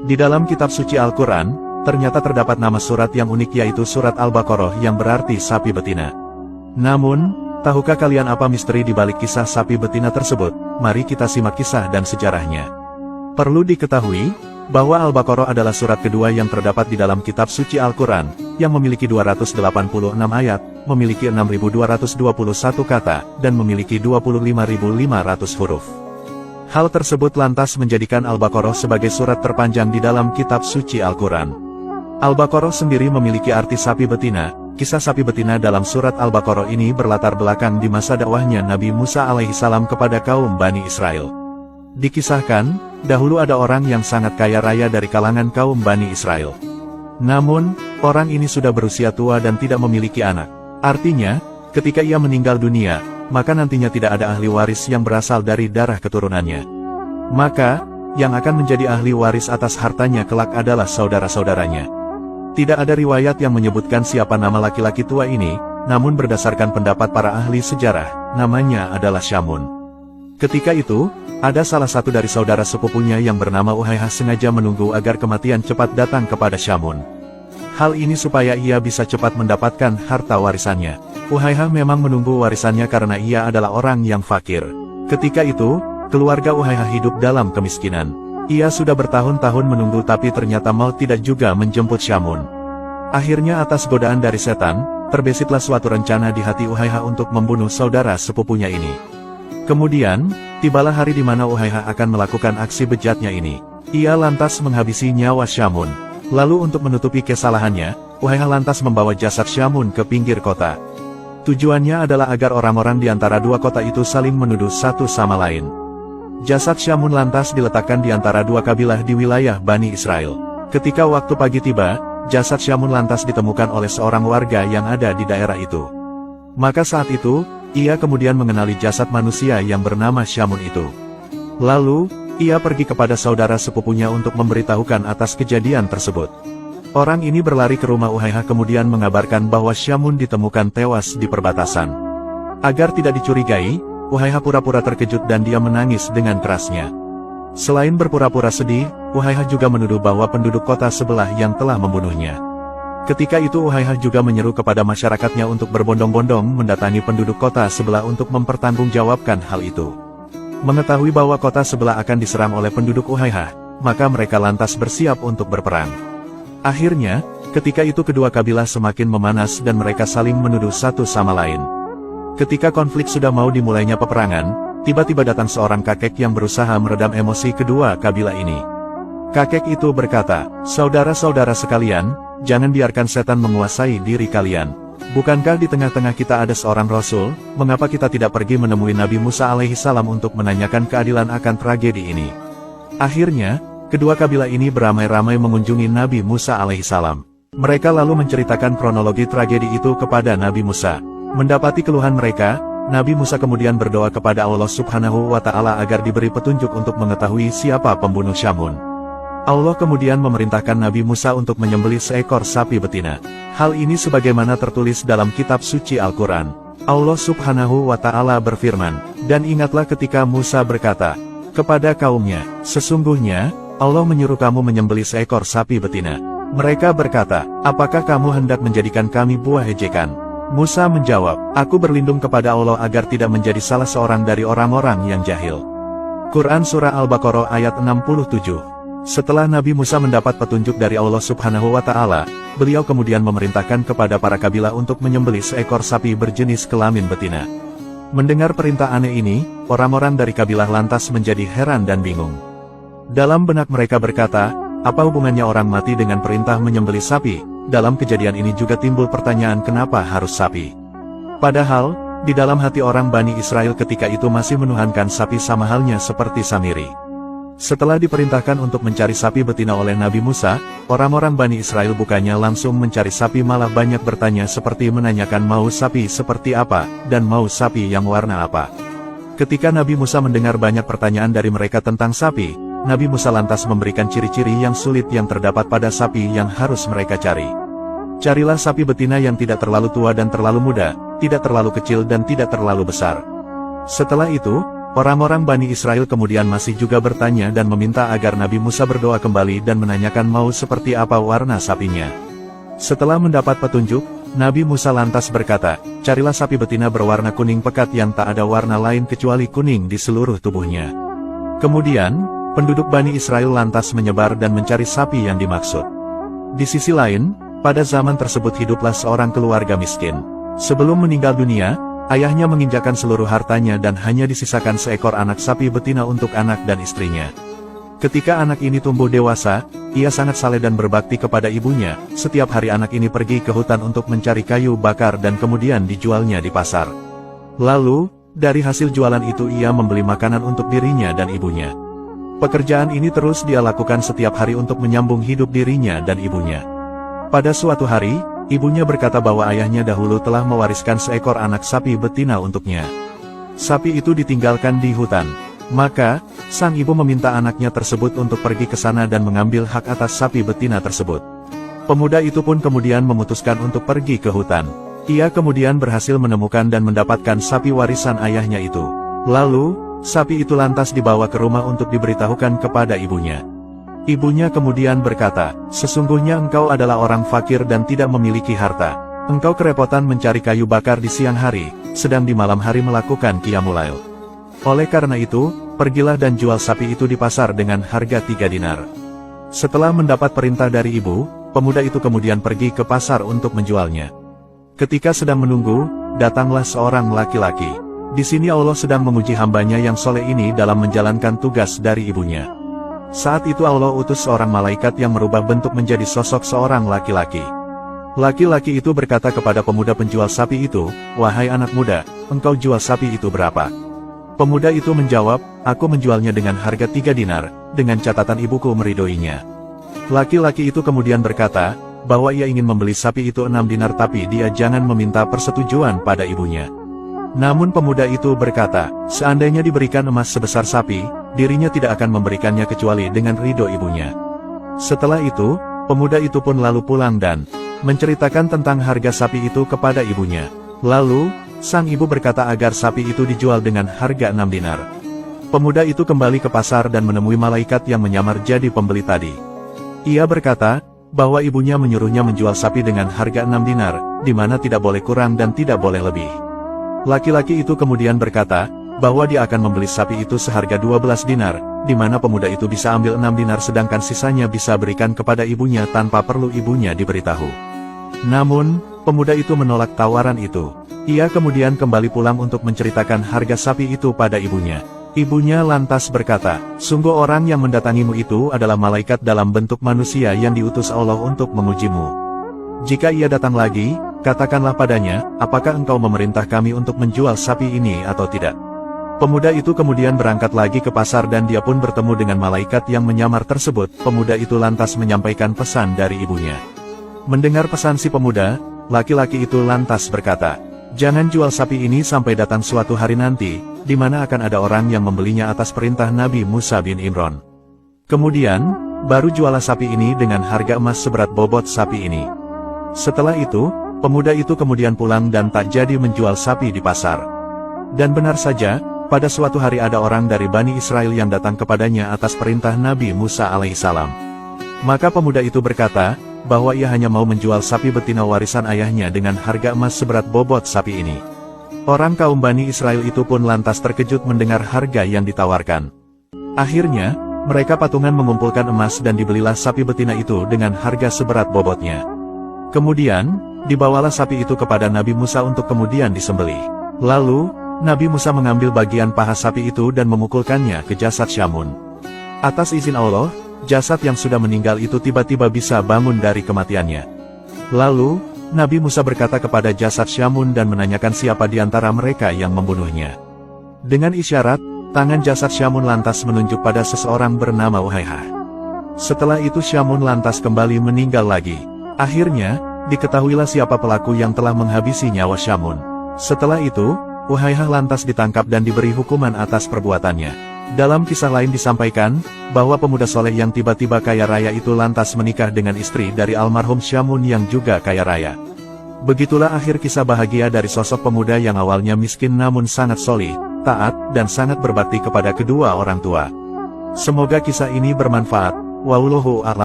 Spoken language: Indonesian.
Di dalam kitab suci Al-Quran, ternyata terdapat nama surat yang unik yaitu surat Al-Baqarah yang berarti sapi betina. Namun, tahukah kalian apa misteri di balik kisah sapi betina tersebut? Mari kita simak kisah dan sejarahnya. Perlu diketahui, bahwa Al-Baqarah adalah surat kedua yang terdapat di dalam kitab suci Al-Quran, yang memiliki 286 ayat, memiliki 6.221 kata, dan memiliki 25.500 huruf. Hal tersebut lantas menjadikan Al-Baqarah sebagai surat terpanjang di dalam kitab suci Al-Quran. Al-Baqarah sendiri memiliki arti sapi betina. Kisah sapi betina dalam surat Al-Baqarah ini berlatar belakang di masa dakwahnya Nabi Musa alaihissalam kepada kaum Bani Israel. Dikisahkan, dahulu ada orang yang sangat kaya raya dari kalangan kaum Bani Israel. Namun, orang ini sudah berusia tua dan tidak memiliki anak. Artinya, ketika ia meninggal dunia, maka nantinya tidak ada ahli waris yang berasal dari darah keturunannya. Maka, yang akan menjadi ahli waris atas hartanya kelak adalah saudara-saudaranya. Tidak ada riwayat yang menyebutkan siapa nama laki-laki tua ini, namun berdasarkan pendapat para ahli sejarah, namanya adalah Syamun. Ketika itu, ada salah satu dari saudara sepupunya yang bernama Uhaihah sengaja menunggu agar kematian cepat datang kepada Syamun. Hal ini supaya ia bisa cepat mendapatkan harta warisannya. Uhaihah memang menunggu warisannya karena ia adalah orang yang fakir. Ketika itu, keluarga Uhaihah hidup dalam kemiskinan. Ia sudah bertahun-tahun menunggu tapi ternyata maut tidak juga menjemput Syamun. Akhirnya atas godaan dari setan, terbesitlah suatu rencana di hati Uhaihah untuk membunuh saudara sepupunya ini. Kemudian, tibalah hari di mana Uhaihah akan melakukan aksi bejatnya ini. Ia lantas menghabisi nyawa Syamun. Lalu untuk menutupi kesalahannya, Uhaihah lantas membawa jasad Syamun ke pinggir kota. Tujuannya adalah agar orang-orang di antara dua kota itu saling menuduh satu sama lain. Jasad Syamun lantas diletakkan di antara dua kabilah di wilayah Bani Israel. Ketika waktu pagi tiba, jasad Syamun lantas ditemukan oleh seorang warga yang ada di daerah itu. Maka saat itu, ia kemudian mengenali jasad manusia yang bernama Syamun itu. Lalu, ia pergi kepada saudara sepupunya untuk memberitahukan atas kejadian tersebut. Orang ini berlari ke rumah Uhaihah kemudian mengabarkan bahwa Syamun ditemukan tewas di perbatasan. Agar tidak dicurigai, Uhaihah pura-pura terkejut dan dia menangis dengan kerasnya. Selain berpura-pura sedih, Uhaihah juga menuduh bahwa penduduk kota sebelah yang telah membunuhnya. Ketika itu Uhaihah juga menyeru kepada masyarakatnya untuk berbondong-bondong mendatangi penduduk kota sebelah untuk mempertanggungjawabkan hal itu. Mengetahui bahwa kota sebelah akan diserang oleh penduduk Uhaihah, maka mereka lantas bersiap untuk berperang. Akhirnya, ketika itu kedua kabilah semakin memanas dan mereka saling menuduh satu sama lain. Ketika konflik sudah mau dimulainya peperangan, tiba-tiba datang seorang kakek yang berusaha meredam emosi kedua kabilah ini. Kakek itu berkata, "Saudara-saudara sekalian, jangan biarkan setan menguasai diri kalian. Bukankah di tengah-tengah kita ada seorang Rasul, mengapa kita tidak pergi menemui Nabi Musa alaihissalam untuk menanyakan keadilan akan tragedi ini?" Akhirnya, kedua kabilah ini beramai-ramai mengunjungi Nabi Musa alaihissalam. Mereka lalu menceritakan kronologi tragedi itu kepada Nabi Musa. Mendapati keluhan mereka, Nabi Musa kemudian berdoa kepada Allah Subhanahu wa Ta'ala agar diberi petunjuk untuk mengetahui siapa pembunuh Syamun. Allah kemudian memerintahkan Nabi Musa untuk menyembelih seekor sapi betina. Hal ini sebagaimana tertulis dalam kitab suci Al-Quran. Allah Subhanahu wa Ta'ala berfirman, "Dan ingatlah ketika Musa berkata kepada kaumnya, sesungguhnya Allah menyuruh kamu menyembelih seekor sapi betina." Mereka berkata, "Apakah kamu hendak menjadikan kami buah ejekan?" Musa menjawab, "Aku berlindung kepada Allah agar tidak menjadi salah seorang dari orang-orang yang jahil." Quran Surah Al-Baqarah ayat 67. Setelah Nabi Musa mendapat petunjuk dari Allah Subhanahu wa Ta'ala, beliau kemudian memerintahkan kepada para kabilah untuk menyembelih seekor sapi berjenis kelamin betina. Mendengar perintah aneh ini, orang-orang dari kabilah lantas menjadi heran dan bingung. Dalam benak mereka berkata, apa hubungannya orang mati dengan perintah menyembelih sapi? Dalam kejadian ini juga timbul pertanyaan kenapa harus sapi. Padahal, di dalam hati orang Bani Israel ketika itu masih menuhankan sapi sama halnya seperti Samiri. Setelah diperintahkan untuk mencari sapi betina oleh Nabi Musa, orang-orang Bani Israel bukannya langsung mencari sapi malah banyak bertanya seperti menanyakan mau sapi seperti apa, dan mau sapi yang warna apa. Ketika Nabi Musa mendengar banyak pertanyaan dari mereka tentang sapi, Nabi Musa lantas memberikan ciri-ciri yang sulit yang terdapat pada sapi yang harus mereka cari. Carilah sapi betina yang tidak terlalu tua dan terlalu muda, tidak terlalu kecil dan tidak terlalu besar. Setelah itu, Orang-orang Bani Israel kemudian masih juga bertanya dan meminta agar Nabi Musa berdoa kembali dan menanyakan mau seperti apa warna sapinya. Setelah mendapat petunjuk, Nabi Musa lantas berkata, carilah sapi betina berwarna kuning pekat yang tak ada warna lain kecuali kuning di seluruh tubuhnya. Kemudian, penduduk Bani Israel lantas menyebar dan mencari sapi yang dimaksud. Di sisi lain, pada zaman tersebut hiduplah seorang keluarga miskin. Sebelum meninggal dunia, ayahnya menginjakkan seluruh hartanya dan hanya disisakan seekor anak sapi betina untuk anak dan istrinya. Ketika anak ini tumbuh dewasa, ia sangat saleh dan berbakti kepada ibunya. Setiap hari anak ini pergi ke hutan untuk mencari kayu bakar dan kemudian dijualnya di pasar. Lalu, dari hasil jualan itu ia membeli makanan untuk dirinya dan ibunya. Pekerjaan ini terus dia lakukan setiap hari untuk menyambung hidup dirinya dan ibunya. Pada suatu hari, ibunya berkata bahwa ayahnya dahulu telah mewariskan seekor anak sapi betina untuknya. Sapi itu ditinggalkan di hutan. Maka, sang ibu meminta anaknya tersebut untuk pergi ke sana dan mengambil hak atas sapi betina tersebut. Pemuda itu pun kemudian memutuskan untuk pergi ke hutan. Ia kemudian berhasil menemukan dan mendapatkan sapi warisan ayahnya itu. Lalu, sapi itu lantas dibawa ke rumah untuk diberitahukan kepada ibunya. Ibunya kemudian berkata, sesungguhnya engkau adalah orang fakir dan tidak memiliki harta. Engkau kerepotan mencari kayu bakar di siang hari, sedang di malam hari melakukan qiyamul lail. Oleh karena itu, pergilah dan jual sapi itu di pasar dengan harga 3 dinar. Setelah mendapat perintah dari ibu, pemuda itu kemudian pergi ke pasar untuk menjualnya. Ketika sedang menunggu, datanglah seorang laki-laki. Di sini Allah sedang memuji hambanya yang soleh ini dalam menjalankan tugas dari ibunya. Saat itu Allah utus seorang malaikat yang merubah bentuk menjadi sosok seorang laki-laki. Laki-laki itu berkata kepada pemuda penjual sapi itu, wahai anak muda, engkau jual sapi itu berapa? Pemuda itu menjawab, aku menjualnya dengan harga 3 dinar, dengan catatan ibuku meridhoinya. Laki-laki itu kemudian berkata, bahwa ia ingin membeli sapi itu 6 dinar tapi dia jangan meminta persetujuan pada ibunya. Namun pemuda itu berkata, seandainya diberikan emas sebesar sapi, dirinya tidak akan memberikannya kecuali dengan ridho ibunya. Setelah itu, pemuda itu pun lalu pulang dan menceritakan tentang harga sapi itu kepada ibunya. Lalu, sang ibu berkata agar sapi itu dijual dengan harga 6 dinar. Pemuda itu kembali ke pasar dan menemui malaikat yang menyamar jadi pembeli tadi. Ia berkata, bahwa ibunya menyuruhnya menjual sapi dengan harga 6 dinar, di mana tidak boleh kurang dan tidak boleh lebih. Laki-laki itu kemudian berkata, bahwa dia akan membeli sapi itu seharga 12 dinar, di mana pemuda itu bisa ambil 6 dinar sedangkan sisanya bisa berikan kepada ibunya tanpa perlu ibunya diberitahu. Namun, pemuda itu menolak tawaran itu. Ia kemudian kembali pulang untuk menceritakan harga sapi itu pada ibunya. Ibunya lantas berkata, sungguh orang yang mendatangimu itu adalah malaikat dalam bentuk manusia yang diutus Allah untuk mengujimu. Jika ia datang lagi, katakanlah padanya, apakah engkau memerintah kami untuk menjual sapi ini atau tidak? Pemuda itu kemudian berangkat lagi ke pasar dan dia pun bertemu dengan malaikat yang menyamar tersebut. Pemuda itu lantas menyampaikan pesan dari ibunya. Mendengar pesan si pemuda, laki-laki itu lantas berkata, jangan jual sapi ini sampai datang suatu hari nanti, di mana akan ada orang yang membelinya atas perintah Nabi Musa bin Imran. Kemudian, baru jualah sapi ini dengan harga emas seberat bobot sapi ini. Setelah itu, pemuda itu kemudian pulang dan tak jadi menjual sapi di pasar. Dan benar saja, pada suatu hari ada orang dari Bani Israel yang datang kepadanya atas perintah Nabi Musa alaihissalam. Maka pemuda itu berkata, bahwa ia hanya mau menjual sapi betina warisan ayahnya dengan harga emas seberat bobot sapi ini. Orang kaum Bani Israel itu pun lantas terkejut mendengar harga yang ditawarkan. Akhirnya, mereka patungan mengumpulkan emas dan dibelilah sapi betina itu dengan harga seberat bobotnya. Kemudian, dibawalah sapi itu kepada Nabi Musa untuk kemudian disembelih. Lalu, Nabi Musa mengambil bagian paha sapi itu dan memukulkannya ke jasad Syamun. Atas izin Allah, jasad yang sudah meninggal itu tiba-tiba bisa bangun dari kematiannya. Lalu, Nabi Musa berkata kepada jasad Syamun dan menanyakan siapa di antara mereka yang membunuhnya. Dengan isyarat, tangan jasad Syamun lantas menunjuk pada seseorang bernama Uhaihah. Setelah itu Syamun lantas kembali meninggal lagi. Akhirnya, diketahuilah siapa pelaku yang telah menghabisi nyawa Syamun. Setelah itu, Uhaihah lantas ditangkap dan diberi hukuman atas perbuatannya. Dalam kisah lain disampaikan, bahwa pemuda soleh yang tiba-tiba kaya raya itu lantas menikah dengan istri dari almarhum Syamun yang juga kaya raya. Begitulah akhir kisah bahagia dari sosok pemuda yang awalnya miskin namun sangat solih. taat, dan sangat berbakti kepada kedua orang tua. Semoga kisah ini bermanfaat. Wallahu a'lam.